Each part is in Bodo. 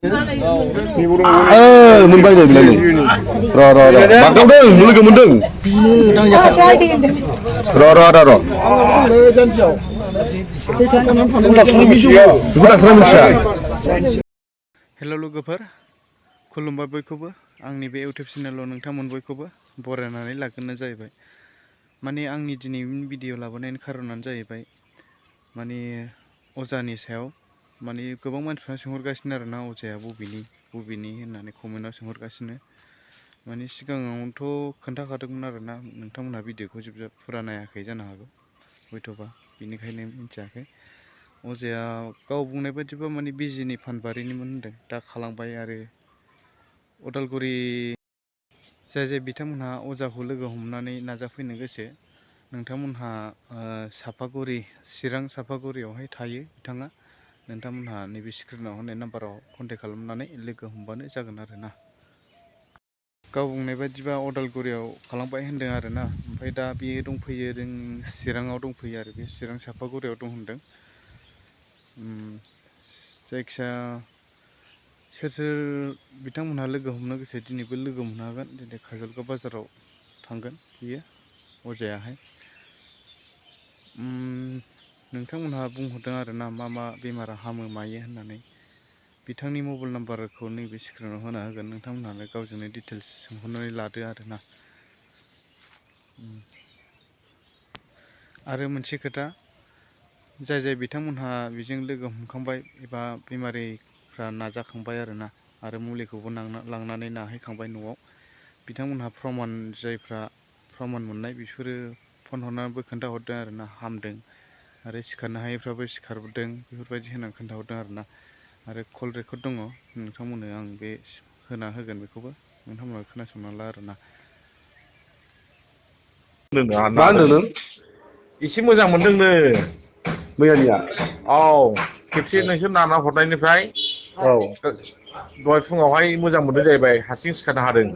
मोनबाय दे बिलाय र' बागदावदों लोगो मोनदों र' हेल' लोगोफोर खुलुमबाय बयखौबो आंनि बे इउटिउब चेनेलाव नोंथांमोन बयखौबो बरायनानै लाग्रोनाय जाहैबाय। माने आंनि दिनैनि भिडिअ लाबोनायनि खारनानो जाहैबाय माने अजानि सायाव माने गोबां मानसिफ्रा सोंहरगासिनो आरोना अजाया बबेनि होननानै कमेन्टआव सोंहरगासिनो। माने सिगाङावथ' खोन्थाखादोंमोन आरोना नोंथांमोनहा भिडिअखौ जोबजाब फुरा नायाखै जानो हागौ हयथ'बा बेनिखायनो मिथियाखै। अजाया गाव बुंनाय बायदिबा माने बिजिनि फानबारिनिमोन होनदों, दा खालामबाय। आरो उदालगुरि जाय बिथांमोनहा अजाखौ लोगो हमनानै नाजाफैनो गोसो नोंथांमोनहा सापागुरि चिरां सापागुरियावहाय थायो बिथाङा। नोंथांमोनहा नैबे स्क्रिनाव होनाय नाम्बाराव कन्टेक्ट खालामनानै लोगो हमबानो जागोन आरोना। गाव बुंनाय बायदिबा उदालगुरियाव खालामबाय होनदों आरोना, ओमफ्राय दा बेयो दंफैयो जों चिराङाव दंफैयो आरो बे चिरां सापागुरियाव दं होनदों। जायखिजाया सोर बिथांमोनहा लोगो हमनो गोसो दिनैबो लोगो हमनो हागोन। दिनै काजलगाव बाजाराव थांगोन बियो अजायाहाय। नोंथांमोनहा बुंहरदों आरोना मा बेमारा हामो मायो होननानै। बिथांनि मबाइल नाम्बारखौ नैबे स्क्रिनाव होना होगोन, नोंथांमोनहानो गावजोंनो डिटेल्स सोंहरनानै लादो आरोना। आरो मोनसे खोथा, जाय बिथांमोनहा बेजों लोगो हमखांबाय एबा बेमारिफ्रा नाजाखांबाय आरोना आरो मुलिखौबो लांनानै नाहैखांबाय न'आव, बिथांमोनहा जायफ्रा प्रमान मोननाय बिसोरो फन हरनानैबो खोन्थाहरदों आरोना हामदों। आरो सिखारनो हायैफ्राबो सिखारदों बेफोरबायदि होनानै खोन्थाहरदों आरोना। आरो कल रेकर्ड दङ, नोंथांमोननो आं बे होना होगोन, बेखौबो नोंथांमोना खोनासंना ला आरोना। मा होनदों नों? एसे मोजां मोनदोंनो मैयानिया। औ खेबसे नोंसोर नाना हरनायनिफ्राय औ दहाय फुङावहाय मोजां मोनदों जाहैबाय, हारसिं सिखारनो हादों।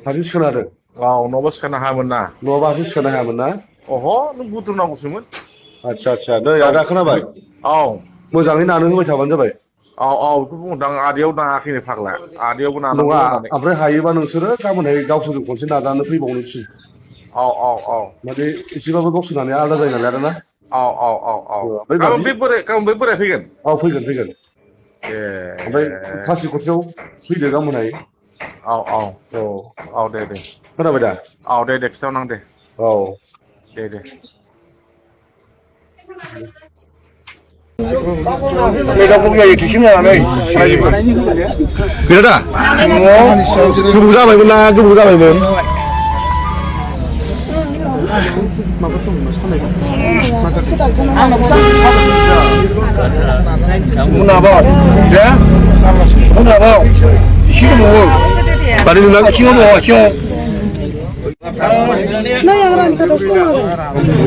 हारसिं सिखारनो हादों? औ नङाबा सिखारनो हायामोन ना। नङाबा हारसिं सिखारनो हायामोन ना? अह नों बुद्रुनांगौसोमोन। आदसा नै आदा खोनाबाय, औ मोजाङै नानो होबाय थाबानो जाबाय। औ बेखौ बुंहरदां आदैयाव नाङाखैनो फाग्ला, आदैयावबो नानांगौ नङा, होननानै। ओमफ्राय हायोबा नोंसोरो गाबोनहाय गावसोरजों खनसे नाजानो फैबावनो थिन। औ माने एसेबाबो गावसोर नानाया आलादा जायो नालाय आरोना। औ गाबोन बे बोराय फैगोन? औ फैगोन। ए ओमफ्राय खासिक'ट्रियाव फैदो गाबोनहाय। औ दे खोनाबाय दा? औ दे खिथाहरनां दे। औ दे गैला दा? गोबाव जाबायमोन ना, गोबाव जाबायमोन।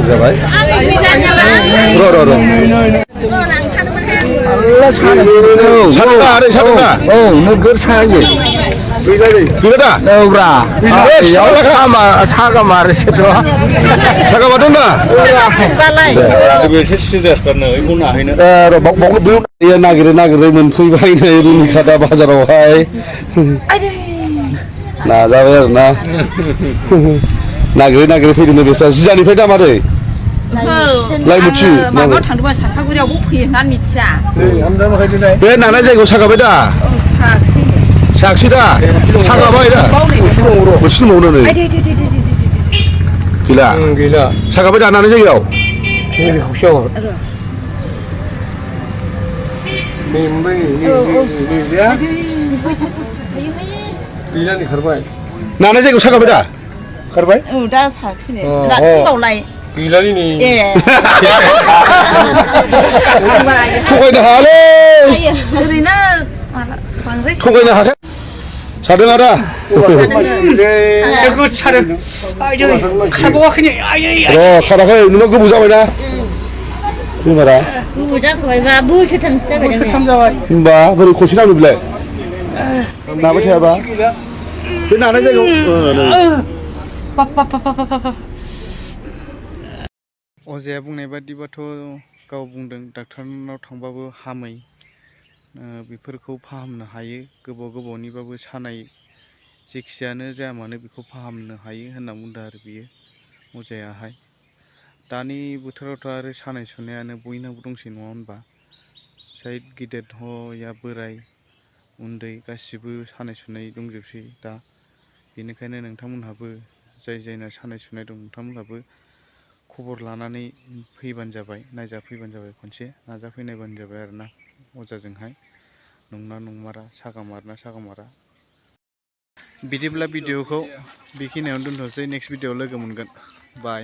जाबाय नोगोर सायो गैला दा? औब्रा सागा मारोसोथ' सागा मारदों दा? नागिरै मोनफैबाय नै रुनिखादा बाजारावहाय नाजाबाय आरोना। नागिरै फैदों बेसा जिजानिफ्राय दा मारै? लाइमुथि माबायाव थांदोंमोन सापागुरियावबो फैयो ना मिथिया। बे नानाय जायगायाव सागाबाय दा? सायाखिसै दा? सागाबाय दा? मोनसे दंबावो नै। गैला सागाबाय दा नानाय जायगायाव? नानाय जायगायाव सागाबाय दा? खारबाय? औ दा साखिनो लाखिबावलाय गैलालै नै। थगायनो हायालै, ओरैनो बांद्राय थगायनो हाखाया। सादों आदा? खाराखै, नोंनाव गोबाव जाबायना बेमारा? गोबाव जाखाबायबा बोसोरथामसो जाबाय। होमबा बोरै खनसे नांनो बिलाय? नाबाय थायाबा बे नानाय जायगायाव अजाया बुंनाय बादिबाथ' गाव बुंदों डाक्टारनाव थांबाबो हामै, बेफोरखौ फाहामनो हायो गोबाव गोबावनिबाबो सानाय जेखियानो जाया मानो बेखौ फाहामनो हायो होनना बुंदों आरो बियो अजायाहाय। दानि बोथोरावथ' आरो सानाय सुनायानो बयनावबो दंसै नङा होनबा? जाय गिदिर या बोराय उन्दै गासिबो सानाय सुनाय दंजोबसै दा। बेनिखायनो नोंथांमोनहाबो जाय जायना सानाय सुनाय दं नोंथांमोनहाबो खबर लानानै फैबानो जाबाय, नायजाफैबानो जाबाय, खनसे नाजाफैनायबानो जाबाय आरोना अजाजोंहाय नंना नंमारा, सागामारना सागामारा। बिदिब्ला भिडिअखौ बेखिनियावनो दोनथ'नोसै, नेक्स्ट भिडिअआव लोगो मोनगोन। बाय।